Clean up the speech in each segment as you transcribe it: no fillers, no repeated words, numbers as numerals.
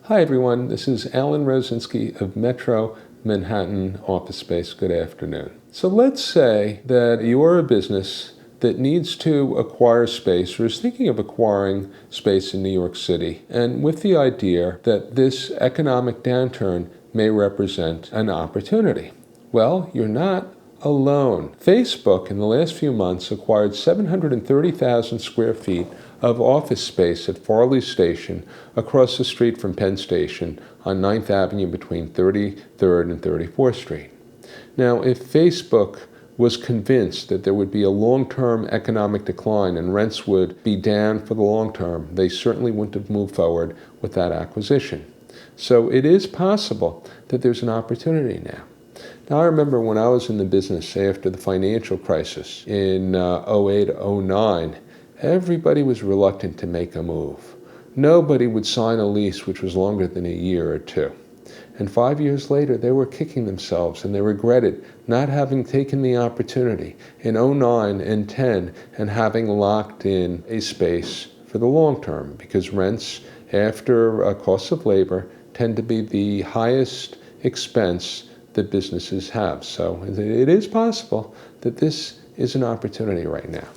Hi everyone, this is Alan Rosinski of Metro Manhattan Office Space. Good afternoon. So let's say that you're a business that needs to acquire space or is thinking of acquiring space in New York City, and with the idea that this economic downturn may represent an opportunity. Well, you're not alone. Facebook in the last few months acquired 730,000 square feet of office space at Farley Station across the street from Penn Station on 9th Avenue between 33rd and 34th Street. Now, if Facebook was convinced that there would be a long-term economic decline and rents would be down for the long term, they certainly wouldn't have moved forward with that acquisition. So it is possible that there's an opportunity now. Now, I remember when I was in the business after the financial crisis in 08-09, everybody was reluctant to make a move. Nobody would sign a lease which was longer than a year or two. And 5 years later, they were kicking themselves and they regretted not having taken the opportunity in 09 and 10 and having locked in a space for the long term, because rents after costs of labor tend to be the highest expense that businesses have. So it is possible that this is an opportunity right now.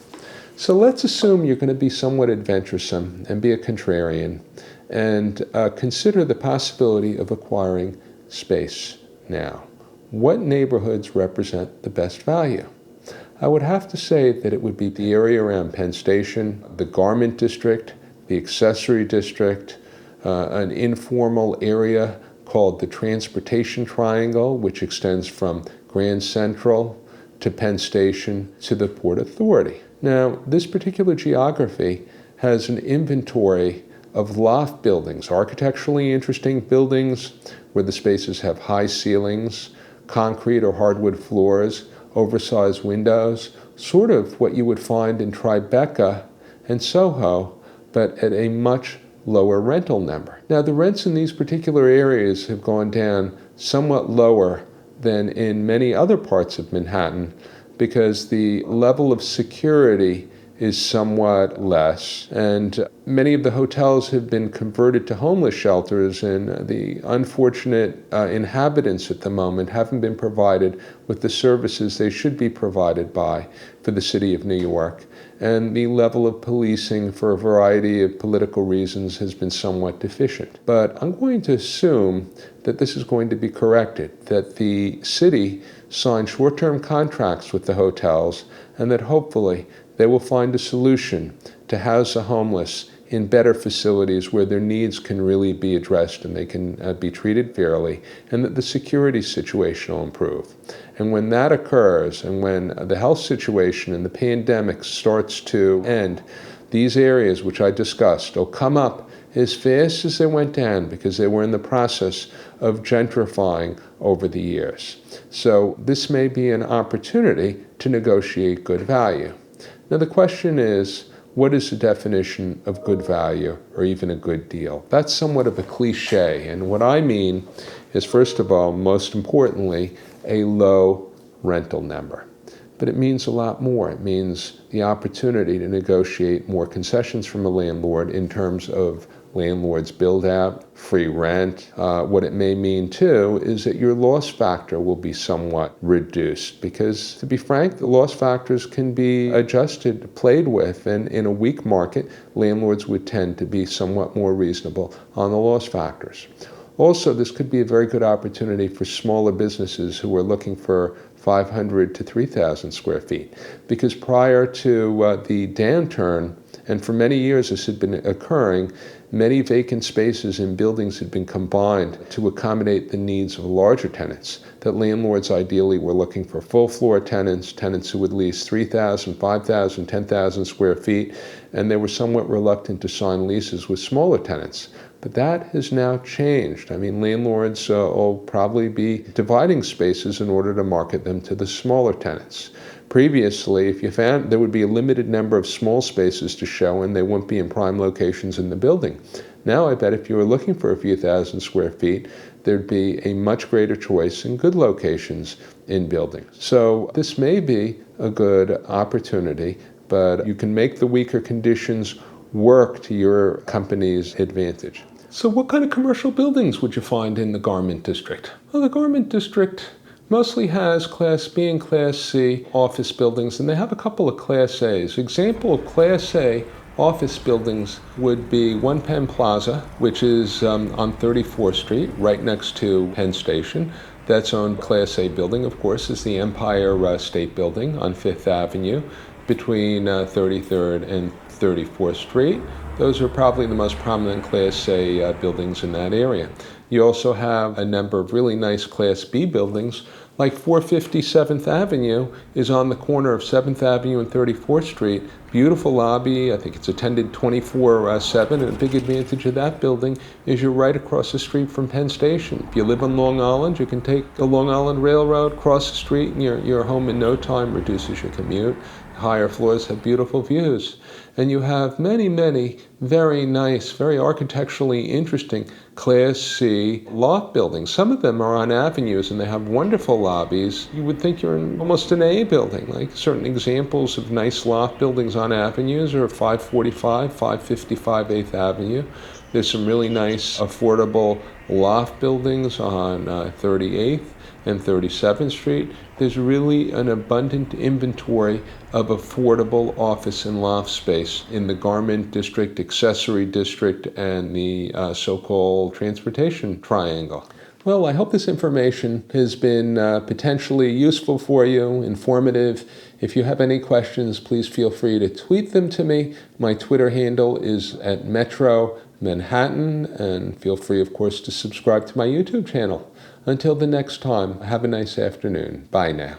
So let's assume you're going to be somewhat adventuresome and be a contrarian and consider the possibility of acquiring space now. What neighborhoods represent the best value? I would have to say that it would be the area around Penn Station, the Garment District, the Accessory District, an informal area called the Transportation Triangle, which extends from Grand Central to Penn Station to the Port Authority. Now, this particular geography has an inventory of loft buildings, architecturally interesting buildings where the spaces have high ceilings, concrete or hardwood floors, oversized windows, sort of what you would find in Tribeca and Soho, but at a much lower rental number. Now, the rents in these particular areas have gone down somewhat lower than in many other parts of Manhattan because the level of security is somewhat less, and many of the hotels have been converted to homeless shelters, and the unfortunate inhabitants at the moment haven't been provided with the services they should be provided by for the city of New York. And the level of policing for a variety of political reasons has been somewhat deficient. But I'm going to assume that this is going to be corrected, that the city signed short-term contracts with the hotels, and that hopefully they will find a solution to house the homeless in better facilities where their needs can really be addressed and they can be treated fairly, and that the security situation will improve. And when that occurs, and when the health situation and the pandemic starts to end, these areas which I discussed will come up as fast as they went down because they were in the process of gentrifying over the years. So this may be an opportunity to negotiate good value. Now the question is, what is the definition of good value or even a good deal? That's somewhat of a cliche, and what I mean is, first of all, most importantly, a low rental number. But it means a lot more. It means the opportunity to negotiate more concessions from a landlord in terms of landlord's build-out, free rent. What it may mean, too, is that your loss factor will be somewhat reduced because, to be frank, the loss factors can be adjusted, played with, and in a weak market, landlords would tend to be somewhat more reasonable on the loss factors. Also, this could be a very good opportunity for smaller businesses who are looking for 500 to 3,000 square feet, because prior to the downturn, and for many years this had been occurring, many vacant spaces in buildings had been combined to accommodate the needs of larger tenants, that landlords ideally were looking for full-floor tenants, tenants who would lease 3,000, 5,000, 10,000 square feet, and they were somewhat reluctant to sign leases with smaller tenants. But that has now changed. I mean, landlords will probably be dividing spaces in order to market them to the smaller tenants. Previously, if you found there would be a limited number of small spaces to show and they wouldn't be in prime locations in the building. Now I bet if you were looking for a few thousand square feet, there'd be a much greater choice in good locations in buildings. So this may be a good opportunity, but you can make the weaker conditions work to your company's advantage. So what kind of commercial buildings would you find in the Garment District? Well, the Garment District mostly has Class B and Class C office buildings, and they have a couple of Class A's. Example of Class A office buildings would be One Penn Plaza, which is on 34th Street, right next to Penn Station. That's on Class A building, of course, is the Empire State Building on 5th Avenue between 33rd and 34th Street. Those are probably the most prominent Class A buildings in that area. You also have a number of really nice Class B buildings, like 450 7th Avenue is on the corner of 7th Avenue and 34th Street. Beautiful lobby. I think it's attended 24/7, and a big advantage of that building is you're right across the street from Penn Station. If you live on Long Island, you can take the Long Island Railroad, cross the street, and you're home in no time, reduces your commute. Higher floors have beautiful views. And you have many, many very nice, very architecturally interesting Class C loft buildings. Some of them are on avenues and they have wonderful lobbies. You would think you're in almost an A building. Like certain examples of nice loft buildings on avenues are 545, 555 8th Avenue. There's some really nice, affordable loft buildings on 38th and 37th Street. There's really an abundant inventory of affordable office and loft space in the Garment District, Accessory District, and the so-called Transportation Triangle. Well, I hope this information has been potentially useful for you, informative. If you have any questions, please feel free to tweet them to me. My Twitter handle is @Metro Manhattan, and feel free, of course, to subscribe to my YouTube channel. Until the next time, have a nice afternoon. Bye now.